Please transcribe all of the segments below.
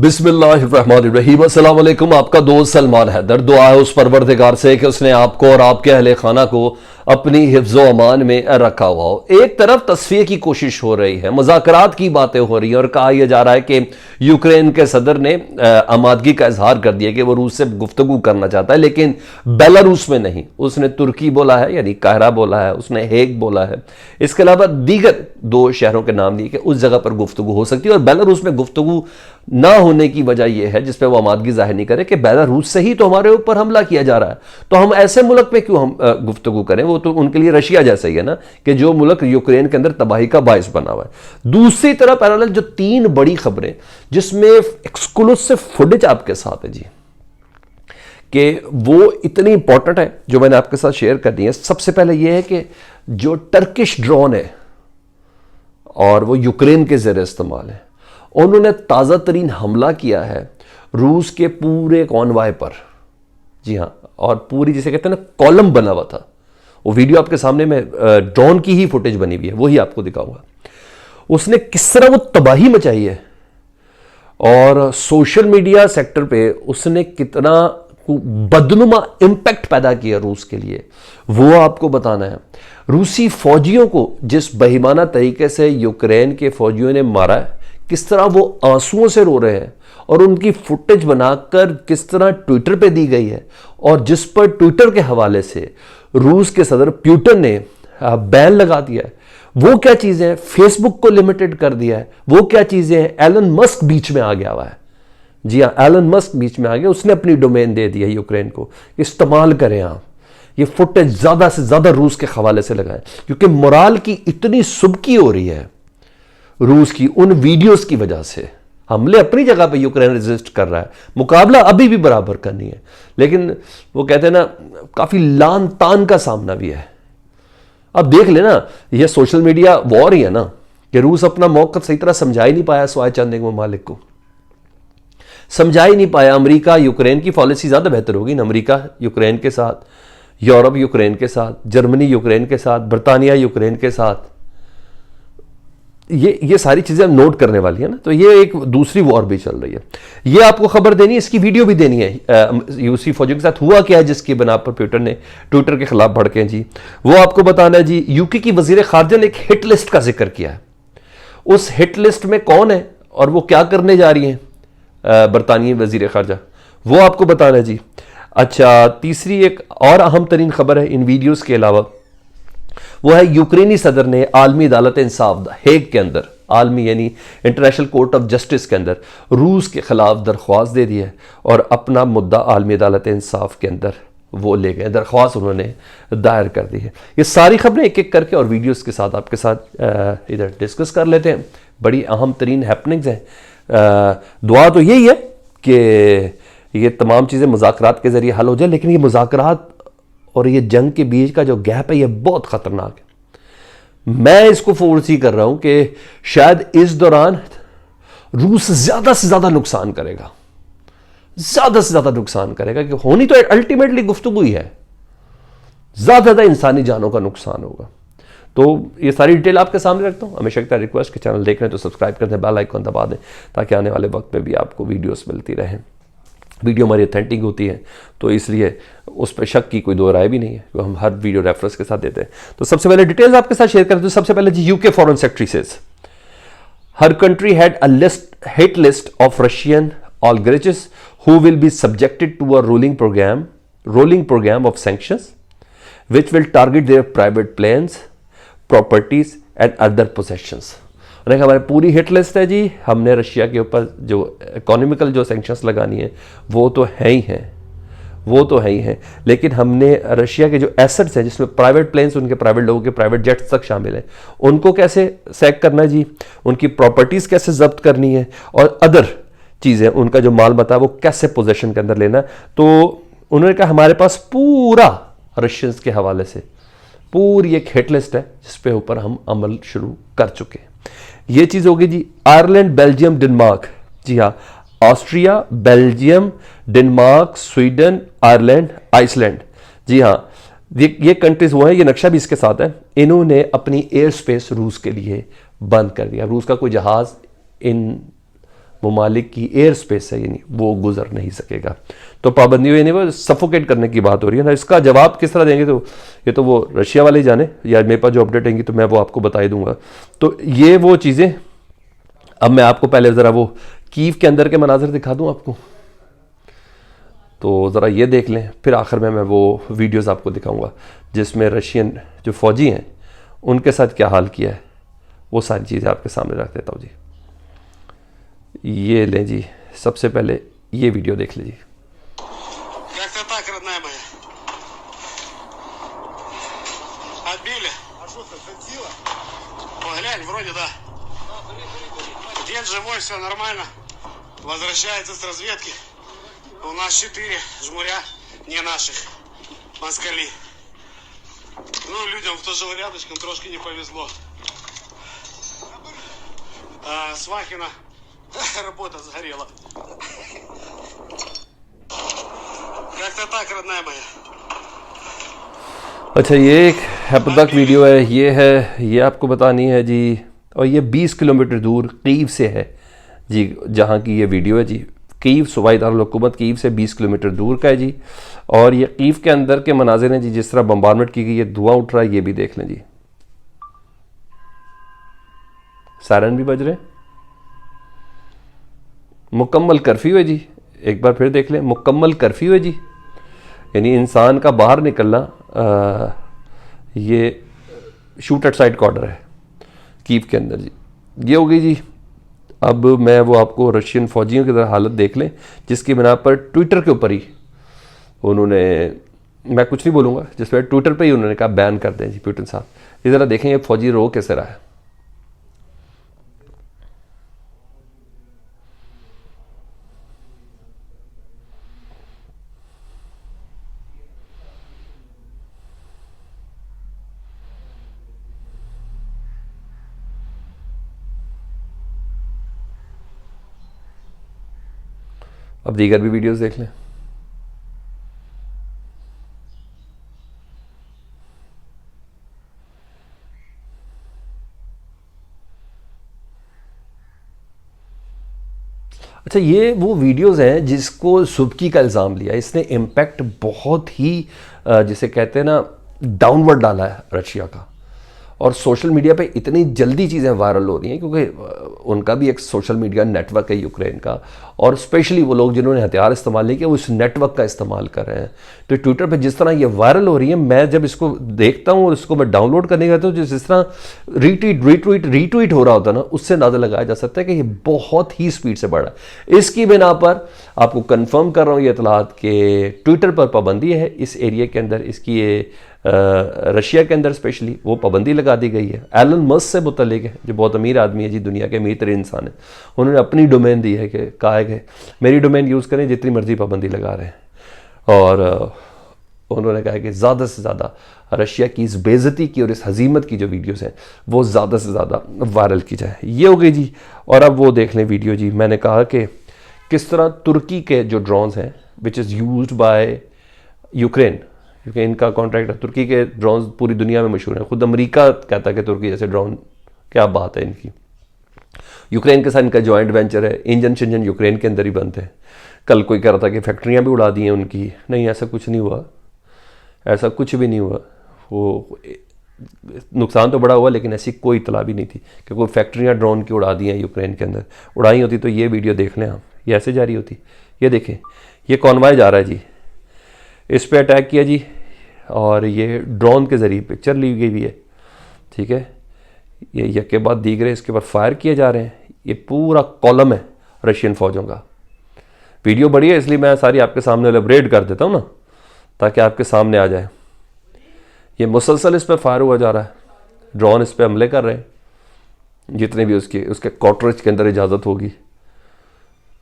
बिस्मिल्लाहिर्रहमानिर्रहीम। अस्सलाम वालेकुम। आपका दोस्त सलमान हैदर। दुआ है उस परवरदिगार से कि उसने आपको और आपके अहले खाना को अपनी हिफ्ज़ो अमान में रखा हुआ हो। एक तरफ तस्फिये की कोशिश हो रही है, मुज़ाकरात की बातें हो रही हैं और कहा यह जा रहा है कि यूक्रेन के सदर ने आमादगी का इजहार कर दिया कि वो रूस से गुफ्तगू करना चाहता है, लेकिन बेलारूस में नहीं। उसने तुर्की बोला है, यानी काहिरा बोला है, उसने हेग बोला है। इसके अलावा दीगर दो शहरों के नाम दिए कि उस जगह पर गुफ्तगू हो सकती है। और बेलारूस में गुफ्तगू ना होने की वजह यह है, जिसपे वो आमादगी जाहिर नहीं करे, कि बेलारूस से ही तो हमारे ऊपर हमला किया जा रहा है, तो हम ऐसे मुल्क में क्यों हम गुफ्तगू करें। वो तो उनके लिए रशिया जैसा ही है ना, कि जो मुल्क यूक्रेन के अंदर तबाही का बायस बना हुआ है। दूसरी तरफ पैरेलल जो तीन बड़ी खबरें जिसमें एक्सक्लूसिव फुटेज आपके साथ है जी, कि वो इतनी इंपॉर्टेंट है जो मैंने आपके साथ शेयर करनी है। सबसे पहले यह है कि जो टर्किश ड्रोन है और वो यूक्रेन के ज़ेर इस्तेमाल है, उन्होंने ताज़ा तरीन हमला किया है रूस के पूरे कॉन्वाय पर। जी हाँ, और पूरी जिसे कहते हैं ना कॉलम बना हुआ था। वो वीडियो आपके सामने में ड्रोन की ही फुटेज बनी हुई है, वही आपको दिखाऊंगा। उसने किस तरह वो तबाही मचाई है और सोशल मीडिया सेक्टर पे उसने कितना बदनुमा इंपैक्ट पैदा किया रूस के लिए, वो आपको बताना है। रूसी फौजियों को जिस बेईमाना तरीके से यूक्रेन के फौजियों ने मारा है, किस तरह वो आंसुओं से रो रहे हैं और उनकी फुटेज बनाकर किस तरह ट्विटर पे दी गई है, और जिस पर ट्विटर के हवाले से रूस के सदर पुतिन ने बैन लगा दिया है। वो क्या चीजें हैं, फेसबुक को लिमिटेड कर दिया है। वो क्या चीजें हैं, एलन मस्क बीच में आ गया हुआ है। जी हाँ, एलन मस्क बीच में आ गया, उसने अपनी डोमेन दे दी है यूक्रेन को, इस्तेमाल करें आप। ये फुटेज ज्यादा से ज्यादा रूस के हवाले से लगाएं, क्योंकि मोराल की इतनी सुबकी हो रही है रूस की उन वीडियोस की वजह से। हमले अपनी जगह पे यूक्रेन रेजिस्ट कर रहा है, मुकाबला अभी भी बराबर करनी है, लेकिन वो कहते हैं ना काफी लान तान का सामना भी है। अब देख लेना, ये सोशल मीडिया वॉर ही है ना, कि रूस अपना मौक़िफ़ सही तरह समझा ही नहीं पाया, स्वाय चंद एक ममालिक को समझा ही नहीं पाया। अमेरिका यूक्रेन की पॉलिसी ज्यादा बेहतर होगी ना, अमेरिका यूक्रेन के साथ, यूरोप यूक्रेन के साथ, जर्मनी यूक्रेन के साथ, बरतानिया यूक्रेन के साथ। ये सारी चीजें नोट करने वाली है ना, तो ये एक दूसरी वॉर भी चल रही है। ये आपको खबर देनी है, इसकी वीडियो भी देनी है। रूसी फौजियों के साथ हुआ क्या है जिसकी बना पर पुतिन ने ट्विटर के खिलाफ भड़के जी, वो आपको बताना है जी। यूके की वजीर खारजा ने एक हिट लिस्ट का जिक्र किया है। उस हिट लिस्ट में कौन है और वो क्या करने जा रही है बरतानिया वजीर खारजा, वो आपको बताना है जी। अच्छा, तीसरी एक और अहम तरीन खबर है इन वीडियोस के अलावा, वो है यूक्रेनी सदर ने आलमी अदालत इंसाफ हेग के अंदर, आलमी यानी इंटरनेशनल कोर्ट ऑफ जस्टिस के अंदर रूस के खिलाफ दरख्वास्त दे दी है और अपना मुद्दा आलमी अदालत इंसाफ के अंदर वो ले गए, दरख्वास्त उन्होंने दायर कर दी है। ये सारी खबरें एक एक करके और वीडियोस के साथ आपके साथ इधर डिस्कस कर लेते हैं। बड़ी अहम तरीन हैपनिंग्स हैं। दुआ तो यही है कि ये तमाम चीज़ें मुज़ाकरात के ज़रिए हल हो जाए, लेकिन ये मुज़ाकरात और ये जंग के बीच का जो गैप है ये बहुत ख़तरनाक है। मैं इसको फोर्सी कर रहा हूं कि शायद इस दौरान रूस ज़्यादा से ज़्यादा नुकसान करेगा, ज़्यादा से ज़्यादा नुकसान करेगा, कि होनी तो अल्टीमेटली गुफ्तगू ही है, ज़्यादा इंसानी जानों का नुकसान होगा। तो ये सारी डिटेल आपके सामने रखता हूँ। हमेशा एक रिक्वेस्ट कि चैनल देख रहे हैं तो सब्सक्राइब कर दें, बेल आइकन दबा दें, ताकि आने वाले वक्त में भी आपको वीडियोस मिलती रहें। वीडियो हमारी ऑथेंटिक होती है, तो इसलिए उस पर शक की कोई दो राय भी नहीं है, तो हम हर वीडियो रेफरेंस के साथ देते हैं। तो सबसे पहले डिटेल्स आपके साथ शेयर करते हैं। सबसे पहले जी, UK foreign secretary says her country had a hit list of Russian oligarchs who will be subjected to a rolling program of sanctions which will target their private planes, properties and other possessions। हमारी पूरी hit list है जी। हमने Russia के ऊपर जो economical जो sanctions लगानी है वो तो है ही हैं, वो तो है ही हैं, लेकिन हमने रशिया के जो एसेट्स हैं, जिसमें प्राइवेट प्लेन्स, उनके प्राइवेट लोगों के प्राइवेट जेट्स तक शामिल हैं, उनको कैसे सैक करना है जी, उनकी प्रॉपर्टीज कैसे जब्त करनी है, और अदर चीज़ें, उनका जो माल मता है वो कैसे पोजेशन के अंदर लेना। तो उन्होंने कहा हमारे पास पूरा रशियंस के हवाले से पूरी एक हिट लिस्ट है जिसपे ऊपर हम अमल शुरू कर चुके हैं। ये चीज़ होगी जी। आयरलैंड, बेल्जियम, डेनमार्क, जी हाँ, Austria, Belgium, Denmark, Sweden, Ireland, Iceland, जी हाँ, ये कंट्रीज वो हैं। ये नक्शा भी इसके साथ है। इन्होंने अपनी एयर स्पेस रूस के लिए बंद कर दिया। रूस का कोई जहाज इन ममालिक की एयर स्पेस है, यानी वो गुजर नहीं सकेगा। तो पाबंदी यानी वो सफोकेट करने की बात हो रही है ना। इसका जवाब किस तरह देंगे, तो ये तो वो रशिया वाले ही जाने, या मेरे पास जो अपडेट आएंगी तो मैं वो आपको बता ही दूंगा। तो ये वो चीज़ें, अब मैं आपको पहले ज़रा वो कीव के अंदर के मनाजिर दिखा दूं आपको, तो ज़रा ये देख लें, फिर आखिर में मैं वो वीडियोस आपको दिखाऊंगा जिसमें रशियन जो फ़ौजी हैं उनके साथ क्या हाल किया है, वो सारी चीज़ें आपके सामने रख देता हूँ जी। ये लें जी, सबसे पहले ये वीडियो देख लीजिए। Как-то так, родная моя. Отбили. А что, зацепило? Поглянь, вроде да. Дед живой, все нормально. Возвращается с разведки. У нас 4 жмуря, не наших. Москали. Ну, людям, кто жил рядышком, трошки не повезло. А Свахина работа сгорела. Как-то так, родная моя. अच्छा, ये एक हैपतक वीडियो है, ये आपको बतानी है जी। और ये 20 किलोमीटर दूर कीव से है जी, जहाँ की ये वीडियो है जी। कीव सूबाई दारुल हुकूमत कीव से 20 किलोमीटर दूर का है जी। और ये कीव के अंदर के मनाजिर हैं जी, जिस तरह बम्बारमेंट की गई है, धुआं उठ रहा है, ये भी देख लें जी। सायरन भी बज रहे हैं, मुकम्मल कर्फ्यू है जी। एक बार फिर देख लें, मुकम्मल कर्फ्यू है जी, यानी इंसान का बाहर निकलना ये शूट एट साइट का ऑर्डर है कीव के अंदर जी। ये हो गई जी। अब मैं वो आपको रशियन फौजियों की तरह हालत देख लें, जिसकी बिना पर ट्विटर के ऊपर ही उन्होंने, मैं कुछ नहीं बोलूँगा, जिस पर ट्विटर पे ही उन्होंने कहा बैन कर दें जी पुतिन साहब। इस तरह देखें ये फौजी रो कैसे रहा है। अब दीगर भी वीडियोस देख लें। अच्छा, ये वो वीडियोस हैं जिसको सुबकी का इल्ज़ाम लिया, इसने इम्पैक्ट बहुत ही जिसे कहते हैं ना डाउनवर्ड डाला है रशिया का। और सोशल मीडिया पे इतनी जल्दी चीज़ें वायरल हो रही हैं क्योंकि उनका भी एक सोशल मीडिया नेटवर्क है यूक्रेन का, और स्पेशली वो लोग जिन्होंने हथियार इस्तेमाल नहीं किया वो इस नेटवर्क का इस्तेमाल कर रहे हैं। तो ट्विटर पे जिस तरह ये वायरल हो रही है, मैं जब इसको देखता हूँ और इसको मैं डाउनलोड करने जाता हूँ, जिस तरह रीट्वीट हो रहा होता है ना, उससे अंदाज़ा लगाया जा सकता है कि ये बहुत ही स्पीड से बढ़ रहा है। इसकी बिना पर आपको कन्फर्म कर रहा हूँ ये इतलात कि ट्विटर पर पाबंदी है इस एरिया के अंदर, इसकी ये रशिया के अंदर स्पेशली वो पाबंदी लगा दी गई है। एलन मस्क से मुतल्लिक है, जो बहुत अमीर आदमी है जी, दुनिया के अमीर तरीन इंसान है, उन्होंने अपनी डोमेन दी है कि कहा है कि मेरी डोमेन यूज़ करें, जितनी मर्जी पाबंदी लगा रहे हैं। और उन्होंने कहा कि ज़्यादा से ज़्यादा रशिया की इस बेइज्जती की और इस हजीमत की जो वीडियोज़ हैं वो ज़्यादा से ज़्यादा वायरल की जाए। ये हो गई जी। और अब वो देख लें वीडियो जी। मैंने कहा कि किस तरह तुर्की के जो ड्रोन्स हैं which is used by Ukraine, क्योंकि इनका कॉन्ट्रैक्ट है, तुर्की के ड्रोन पूरी दुनिया में मशहूर हैं। खुद अमेरिका कहता है कि तुर्की जैसे ड्रोन, क्या बात है इनकी। यूक्रेन के साथ इनका जॉइंट वेंचर है, इंजन शिंजन यूक्रेन के अंदर ही बनते हैं। कल कोई कह रहा था कि फैक्ट्रियाँ भी उड़ा दी हैं उनकी, नहीं ऐसा कुछ नहीं हुआ, ऐसा कुछ भी नहीं हुआ। वो नुकसान तो बड़ा हुआ लेकिन ऐसी कोई इतला भी नहीं थी कि कोई फैक्ट्रियाँ ड्रोन की उड़ा दी हैं यूक्रेन के अंदर। उड़ाई होती तो ये वीडियो देख लें आप, ये ऐसे जारी होती। ये देखें, ये कॉन्वॉय जा रहा है जी, इस पे अटैक किया जी, और ये ड्रोन के ज़रिए पिक्चर ली गई हुई है, ठीक है। ये यके बाद दीगरे इसके ऊपर फायर किए जा रहे हैं। ये पूरा कॉलम है रशियन फ़ौजों का। वीडियो बड़ी है इसलिए मैं सारी आपके सामने एलेबरेट कर देता हूँ ना, ताकि आपके सामने आ जाए। ये मुसलसल इस पर फायर हुआ जा रहा है, ड्रोन इस पर हमले कर रहे हैं, जितने भी उसके कॉटरेज के अंदर इजाज़त होगी।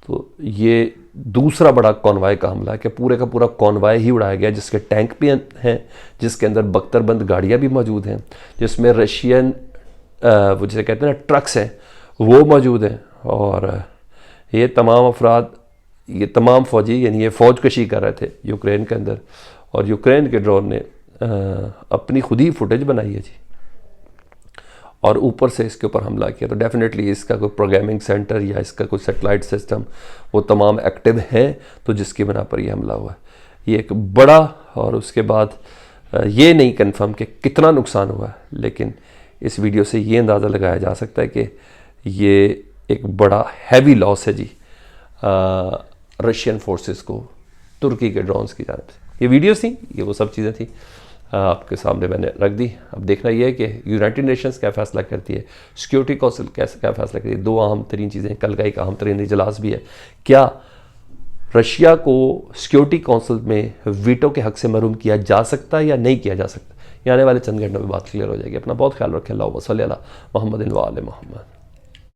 तो ये दूसरा बड़ा कॉन्वाय का हमला है कि पूरे का पूरा कॉन्वाय ही उड़ाया गया, जिसके टैंक भी हैं, जिसके अंदर बख्तरबंद गाड़ियाँ भी मौजूद हैं, जिसमें रशियन वो जिसे कहते हैं ना ट्रक्स हैं वो मौजूद हैं। और ये तमाम अफराद, ये तमाम फ़ौजी, यानी ये फ़ौज कशी कर रहे थे यूक्रेन के अंदर, और यूक्रेन के ड्रोन ने अपनी खुद ही फुटेज बनाई है जी। और ऊपर से इसके ऊपर हमला किया, तो डेफिनेटली इसका कोई प्रोग्रामिंग सेंटर या इसका कोई सेटेलाइट सिस्टम वो तमाम एक्टिव है, तो जिसकी बना पर ये हमला हुआ है। ये एक बड़ा, और उसके बाद ये नहीं कंफर्म कि कितना नुकसान हुआ है, लेकिन इस वीडियो से ये अंदाज़ा लगाया जा सकता है कि ये एक बड़ा हैवी लॉस है जी रशियन फोर्सेस को तुर्की के ड्रोन्स की जानब से। ये वीडियोस थी, ये वो सब चीज़ें थी, आपके सामने मैंने रख दी। अब देखना ये है कि यूनाइटेड नेशंस क्या फ़ैसला करती है, सिक्योरिटी काउंसिल कैसे क्या फ़ैसला करती है। दो अहम तरीन चीज़ें, कल का एक अहम तरीन इजलास भी है, क्या रशिया को सिक्योरिटी काउंसिल में वीटो के हक से महरूम किया जा सकता है या नहीं किया जा सकता। ये आने वाले चंद घंटों में बात क्लियर हो जाएगी। अपना बहुत ख्याल रखें। अल्लाहुम्मा सल्ली अला मुहम्मदिन व आले मुहम्मद।